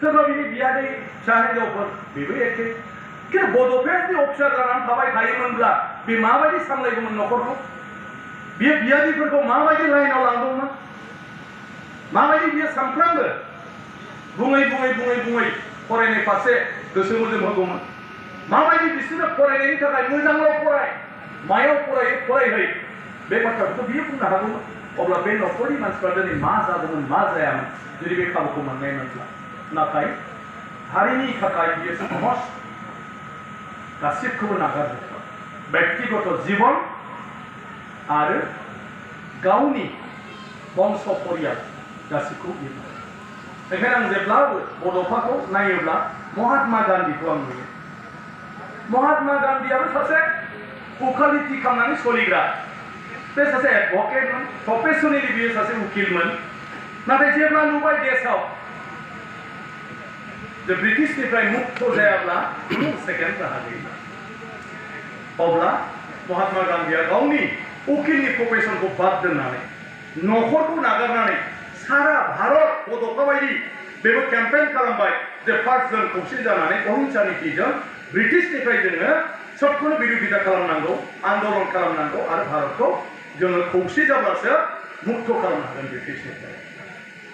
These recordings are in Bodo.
सोरबा बिनि बियादै फिसा हिनजावफोर बेबो एखे खिन्थु बड'फेस्टनि अफिसार जानानै थाबाय थायोमोनब्ला बे माबायदि सामलायगौमोन न'खरखौ बियो बियादैफोरखौ माबायदि लाइनाव लांगौमोन माबायदि बियो सानफ्रामबो बुङै फरायनाय फारसे गोसो मोदोम होगौमोन माबायदि बिसोरो फरायनायनि थाखाय मोजांल' फराय मायाव फरायो फरायहै बे बाथ्राखौ बियो बुंनो हागौमोन अब्ला बे न'खरनि मानसिफ्रा दिनै मा जागौमोन मा जायामोन जुदि बे खाबुखौ मोननाय मोनब्ला नाथाय हारिनि थाखाय बियो समस्त गासिबखौबो नागारजोबबाय व्यक्तिगत जीवन आरो गावनि बंश परियाल गासिबखौ बियो बेखायनो आं जेब्लाबो बड'फाखौ नायोब्ला महात्मा गान्धीखौ आं नुयो महात्मा गान्धीयाबो सासे उखालिथि खालामनानै सोलिग्रा बे सासे एडभकेटमोन प्रफेसनेलि बियो सासे उकिलमोन नाथाय जेब्ला नुबाय देशआव जे ब्रिटिशनिफ्राय मुक्त जायाब्ला सेकेन्ड राहा गैला अब्ला महात्मा गान्धीया गावनि उकिलनि प्रफेसनखौ बाद दोननानै न'खरखौ नागारनानै सारा भारत बड'फा बायदि बेबो केम्पेइन खालामबाय जे फार्स्ट जों खौसे जानानै अहिंसा नीतिजों ब्रिटिशनिफ्राय जोङो सबखौनो बिरोधिता खालामनांगौ आन्दोलन खालामनांगौ आरो भारतखौ जोङो खौसे जाब्लासो मुक्त खालामनो हागोन ब्रिटिशनिफ्राय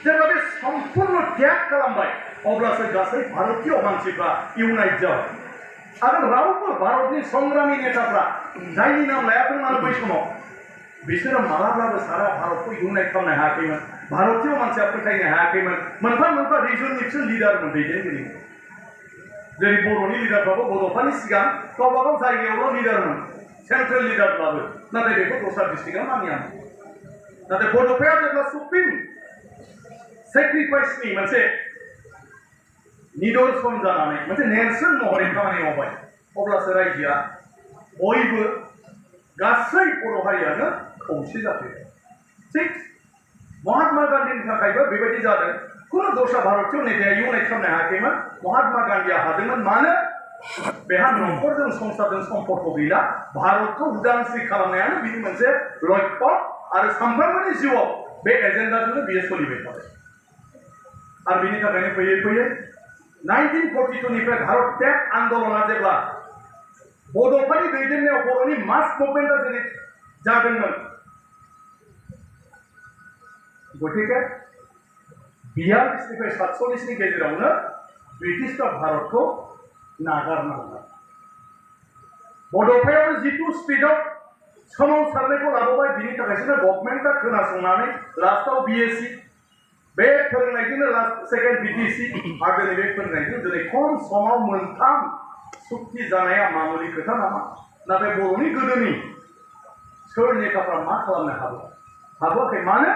जेब्ला बे सम्पूर्ण त्याग खालामबाय अब्लासो गासै भारतीय मानसिफ्रा इउनाइट जाबाय आरो रावबो भारतनि संग्रामी नेताफ्रा जायनि नाम लायाखैमोन मानो बै समाव बिसोरो मालाब्लाबो सारा भारतखौ इउनाइट खालामनो हायाखैमोन भारतीय मानसिया फोथायनो हायाखैमोन मोनफा मोनफा रिजननि बिसोर लिडारमोन दैदेनगिरि जेरै बर'नि लिडारफ्राबो बड'फानि सिगां गावबा गाव जायगायावल' लिडारमोन सेन्ट्रेल लिडारब्लाबो नाथाय बेखौ दस्रा डिस्ट्रिक्टआव मानियामोन नाथाय बड'फाया जेब्ला सुप्रिम सेक्रिफाइसनि मोनसे निदर्शन जानानै मोनसे नेरसोन महरै खामानि मावबाय अब्लासो रायजोआ बयबो गासै बर' हारियानो खौसे जाफैबाय थिग महात्मा गान्धीनि थाखायबो बेबायदि जादों खुनु दस्रा भारतीय नेताया इउनाइट खालामनो हायाखैमोन महात्मा गान्धीया हादोंमोन मानो बेहा न'खरजों संसारजों सम्पर्क गैला भारतखौ उदांस्रि खालामनायानो बिनि मोनसे लक्ष्य आरो सानफ्रोमबोनि जिउआव बे एजेन्डाजोंनो बियो सोलिबाय थाबाय आरो बिनि थाखायनो फैयै 1942 निफ्राय भारत त्याग आन्दोलना जेब्ला बड'फानि दैदेननायाव बर'नि मास मुभमेन्टआ जेरै जादोंमोन गतिके 42निफ्राय 47नि गेजेरावनो ब्रिटिशफ्रा भारतखौ नागारनांबाय बड'फायाव जिथु स्पिडआव सोमावसारनायखौ लाबोबाय बिनि थाखायसो गभर्नमेन्टआ खोनासंनानै लास्टआव बिएसि बे फोरोंनायजोंनो लास्ट सेकेन्ड बिटिसि आरो दिनै बे फोरोंनायजों दिनै खम समाव मोनथाम सुक्ति जानाया मामुलि खोथा नामा नाथाय बर'नि गोदोनि सोर नेताफ्रा मा खालामनो हाबोआखै मानो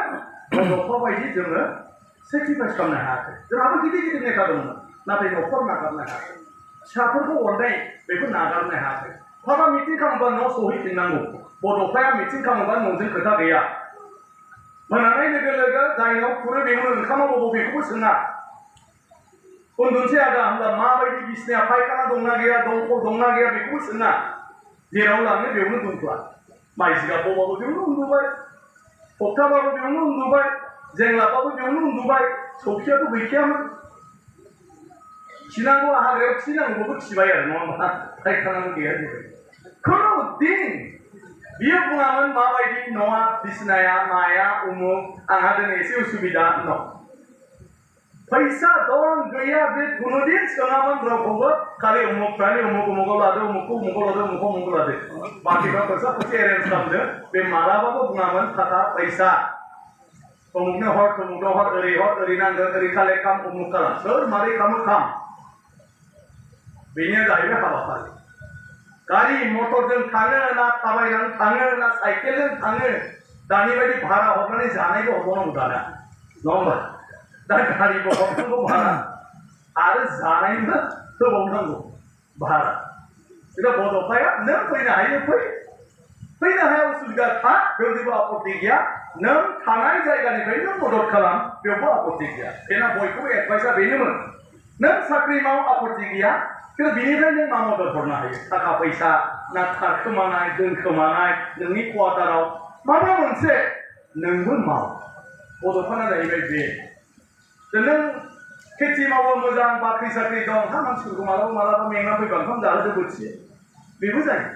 बड'फा बायदि जोङो सेक्रिफाइस खालामनो हायाखै जोंहाबो गिदिर गिदिर नेता दंमोन नाथाय न'खर नागारनो हायाखै फिसाफोरखौ अननाय बेखौ नागारनो हायाखै बहाबा मिटिं खालामोबा न' सहैफिननांगौ बड'फाया मिटिं खालामोबा न'जों खोथा गैया मोनानाय लोगो लोगो जायनाव खुरो बेयावनो ओंखामावबो बेखौबो सोङा उन्दुनोसै आदा होनब्ला माबायदि बिसिनाया फायखाना दंना गैया दंखल दंना गैया बेखौबो सोङा जेराव लाङो बेयावनो दोनथ'आ माइ जिगाबावबाबो बेयावनो उन्दुबाय थख्थाबाबो बेयावनो उन्दुबाय जेंलाबाबो बेयावनो उन्दुबाय सौखियाथ' गैखायामोन खिनांगौ हाग्रायाव खिनांगौबो खिबाय आरो नङा होनबा फायखानाबो गैया जेबो खुनु दिन बियो बुङामोन माबायदि न'आ बिसिनाया माया उमुक आंहा दिनै एसे उसुबिदा न' फैसा दं गैया बे खुनुदिन सोङामोन रावखौबो खालि उमुकफ्रानि उमुकाव लादो उमुकखौ उमुकाव लादो उमुकखौ लादो बाखिफ्रा फैसा एरेन्ज खालामदो बे मालाबाबो बुङामोन थाखा फैसा उमुकनो हर थमुकनो हर ओरै नांगोन ओरै कालेक्ट खालाम उमुक खालाम सोर मारै खालामो खाम बेनो जाहैबाय हाबाफारि गारि मटरजों थाङो ना थाबायनानै थाङो ना साइकेलजों थाङो दानि बायदि भारा हरनानै जानायबो हरबावनांगौ दाना नङा होमबा दा गारिबो हरनांगौ भारा आरो जानायबो होबावनांगौ भारा बेदा बड'फाया नों फैनो हायो फैनो हाया उसुबिदा था बेयाव जेबो आपत्ति गैया नों थानाय जायगानिफ्रायनो मदद खालाम बेयावबो आपत्ति गैया बेना बयखौबो एडभाइसआ बेनोमोन नों साख्रि माव आपत्ति गैया खिन्थु बिनिफ्राय नों मा मदद हरनो हायो थाखा फैसा ना खारखोमानाय दोनखोमानाय नोंनि क्वार्टाराव माबा मोनसे नोंबो माव बड'फाना जाहैबाय बे नों खेथि मावो मोजां बाख्रि साख्रि दं हा मानसिफोरखौ मालाबा मालाबा मेंना फैबा ओंखाम जाहोदो बोथिसे बेबो जायो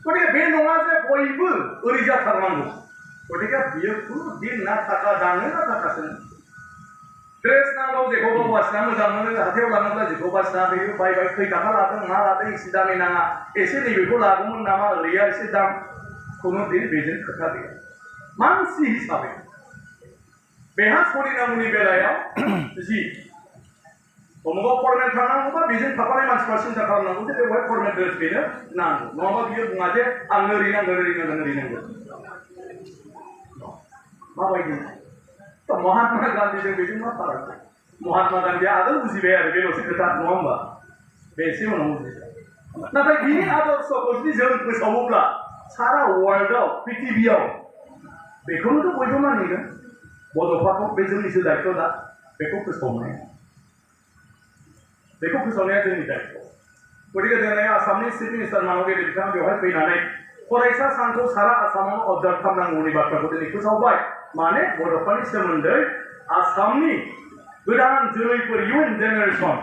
गतिके बे नङा जे बयबो ओरै जाथारनांगौ गतिके बियो खुनु दिन ना थाखा दानो ना थाखा सोनो ड्रेस नांगौ जेखौ गाव बासिना मोजां मोनो हाथायाव लाङोब्ला जेखौ बासिना होयो बायबाय खै थाखा लादों मा लादों एसे दामि नाङा एसे नैबेखौ लागौमोन नामा ओरैया एसे दाम खुनु दिन बेजों खोथा गैया मानसि हिसाबै बेहा सलिनांगौनि बेलायाव जि अमुकाव फरमेल थांनांगौबा बेजों थाफानाय मानसिफ्रा सिन्था खालामनांगौ जे बेवहाय फरमेल ड्रेस बेनो नांगौ नङाबा बियो बुङा जे आंनो ओरै नांगोन ओरै नांगोन ओरै नांगोन माबायदि महात्मा गान्धीजों बेजों मा फाराग महात्मा गान्धीया आगोल बुजिबाय आरो बेल'सो खोथा नङा होमबा बेसे उनाव बुजिबाय नाथाय बिनि आदर्शखौ जुदि जों फोसावोब्ला सारा वर्ल्डआव पृथिबियाव बेखौनोथ' बयबो मानिगोन बड'फाखौ बे जोंनिसो दायित्व दा बेखौ फोसावनाया जोंनि दायित्व गतिके दिनै आसामनि चिफ मिनिस्टार मानगेरि बिथाङा बेवहाय फैनानै फरायसा सानखौ सारा आसामाव अबजार्भ खालामनांगौनि बाथ्राखौ दिनै फोसावबाय माने बड'फानि सोमोन्दै आसामनि गोदान जोलैफोर इयुन जेनेरेसन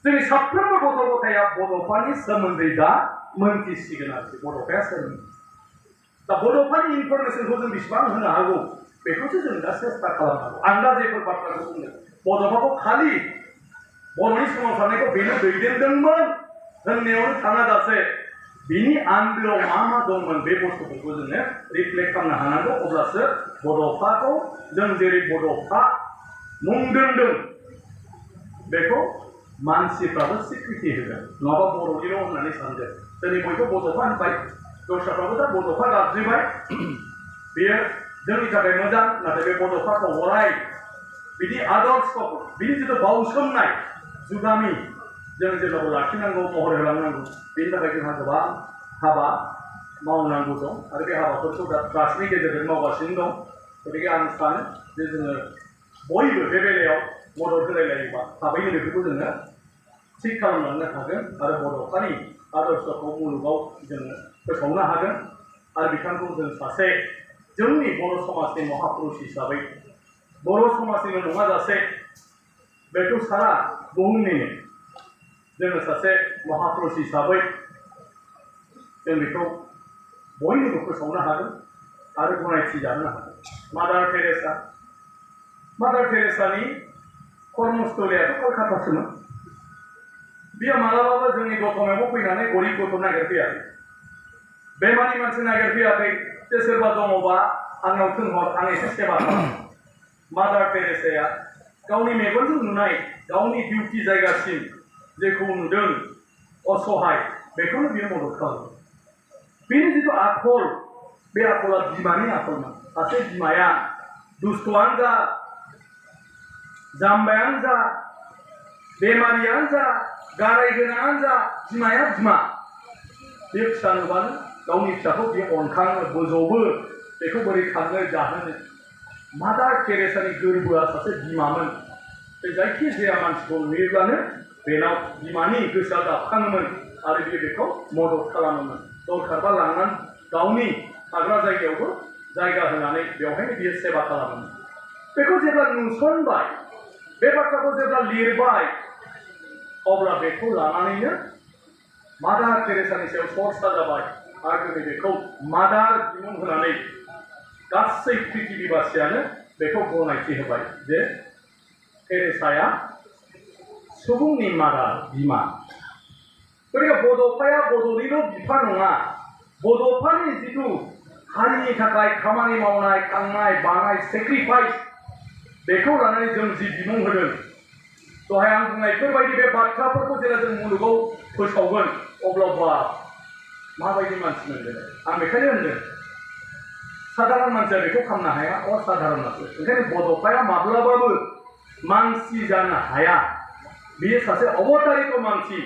जोंनि साफ्रोमबो गथ' गथाया बड'फानि सोमोन्दै दा मोनथिसिगोन आरोखि बड'फाया सोरमोन दा बड'फानि इनफरमेसनखौ जों बेसेबां होनो हागौ बेखौसो जों दा सेस्था खालामनांगौ आं दा जेफोर बाथ्राखौ बुंदों बड'फाखौ खालि बर'नि सोमावसारनायखौ बेनो दैदेनदोंमोन होननायावनो थाङा जासे बिनि आन्दोआव मा दंमोन बे बुस्थुफोरखौ जोङो रिफ्लेक्ट खालामनो हानांगौ अब्लासो बड'फाखौ जों जेरै बड'फा मुं दोनदों बेखौ मानसिफ्राबो स्वीकृति होगोन नङाबा बर'निल' होननानै सानगोन दिनै बयबो बड'फा होनबाय दस्राफ्राबो दा बड'फा गाबज्रिबाय बेयो जोंनि थाखाय मोजां नाथाय बे बड'फाखौ अराय बिनि आदर्शखौ बिनि जिथु बाउसोमनाय जुगामि जों जेब्लाबो लाखिनांगौ महर होलांनांगौ बेनि थाखाय जोंहा गोबां हाबा मावनांगौ दं आरो बे हाबाफोरखौ दा ट्रास्टनि गेजेरजों मावगासिनो दं गतिके आं सानो जे जोङो बयबो बे बेलायाव मदद होलायलायोबा थाबैनो बेफोरखौ जोङो थिग खालामलांनो हागोन आरो बड'फानि आदर्शखौ मुलुगाव जोङो फोसावनो हागोन आरो बिथांखौ जों सासे जोंनि बर' समाजनि महापुरुष हिसाबै बर' समाजनिल' नङा जासे बेखौ सारा बुहुमनिनो जोङो सासे महापुरुष हिसाबै जों बेखौ बयनोबो फोसावनो हागोन आरो गनायथि जानो हागोन मादार टेरेसानि कर्मस्थलियाथ' कलकातासोमोन बियो मालाबाबो जोंनि दतमायाव फैनानै गरिब गथ' नागिरफैयाखै बेमानि मानसि नागिरफैयाखै जे सोरबा दङबा आंनाव थिनहर आं एसे सेवा खालाम मादार टेरेसाया गावनि मेगनजों नुनाय गावनि डिउटि जायगासिम जेखौ नुदों असहाय बेखौनो बियो मदद खालामो बेनि जिथु आखल बे आखला बिमानि आखलमोन सासे बिमाया दुस्थ'आनो जा जाम्बायानो जा बेमारियानो जा गाराय गोनाङानो जा बिमाया बिमा बे फिसा नुबानो गावनि फिसाखौ बियो अनखाङो बोजबो बेखौ बोरै खांनो जाहोनो मादार टेरेसानि गोरबोआ सासे बिमामोन बे जायखिजाया मानसिखौ नुयोब्लानो बेनाव बिमानि गोसोआ गाबखाङोमोन आरो बियो बेखौ मदद खालामोमोन दरखारबा लांनानै गावनि थाग्रा जायगायावबो जायगा होनानै बेवहायनो बियो सेवा खालामोमोन बेखौ जेब्ला नुसनबाय बे बाथ्राखौ जेब्ला लिरबाय अब्ला बेखौ लानानैनो मादार टेरेसानि सायाव सर्सा जाबाय आरो दिनै बेखौ मादार बिमुं होनानै गासै पृथिबिबासियानो बेखौ गनायथि होबाय जे टेरेसाया सुबुंनि मादार बिमा गतिके बड'फाया बड'निल' बिफा नङा बड'फानि जिथु हारिनि थाखाय खामानि मावनाय खांनाय बानाय सेक्रिफाइस बेखौ लानानै जों जि बिमुं होदों दहाय आं बुंनायफोरबायदि बे बाथ्राफोरखौ जेब्ला जों मुलुगाव फोसावगोन अब्ला माबायदि मानसि मोनगोन आं बेखायनो होनदों साधारन मानसिया बेखौ खालामनो हाया असाधारनासो ओंखायनो बड'फाया माब्लाबाबो मानसि जानो हाया बियो सासे अबतारित मानसि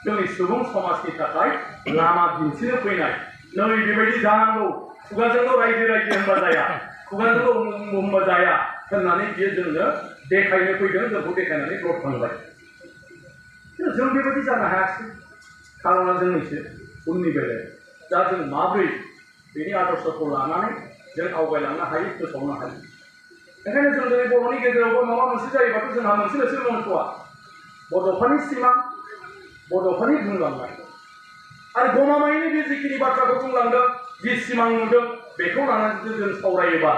जोंनि सुबुं समाजनि थाखाय लामा दिन्थिनो फैनाय नै बेबायदि जानांगौ खुगाजोंल' रायजो होनबा जाया खुगाजोंल' होनबा जाया होननानै बियो जोंनो देखायनो फैदों जोंखौ देखायनानै ब्लक थांबाय जों बेबायदि जानो हायाखै खार'ना जोंनिसो उननि बेलायाव दा जों माब्रै बेनि आदर्शखौ लानानै जों आवगायलांनो हायो फोसावनो हायो ओंखायनो जों दिनै बर'नि गेजेरावबो माबा मोनसे जायोबाथ' जोंहा मोनसेल' सोलोंनांगौआ बड'फानि सिमां बड'फानि बुंलांनाय आरो गमामायैनो बे जिखिनि बाथ्राखौ बुंलांदों जि सिमां नुदों बेखौ लानानै जों सावरायोबा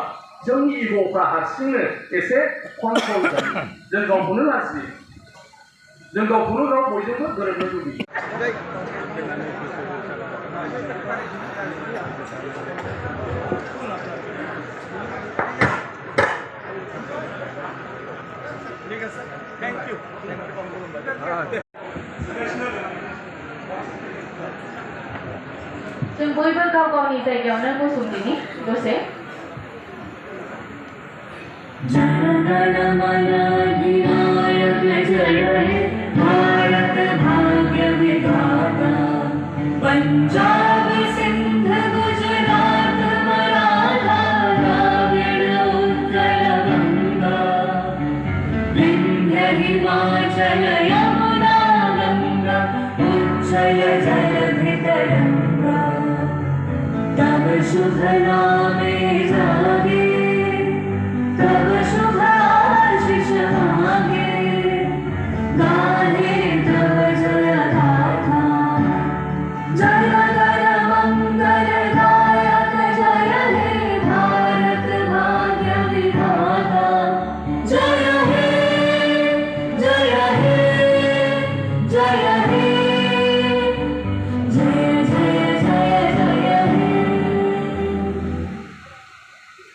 जोंनि इग'फ्रा हारसिंनो एसे कन्ट्रल जायो जों गावखौनो लाजियो जों गावखौनो गाव बयजोंबो गोरोबनो लुबैयो Thank you. जों बयबो गाव गावनि जायगायावनो गसंदिनि दसे जनगणमन अधिनायक जय हे भारत भाग्य विधाता पंजाब सिंध गुजरात मराठा द्राविड़ उत्कल गंगा विंध्य हिमाचल यमुना गंगा उच्चल जलधि तरंगा तब शुभ नामे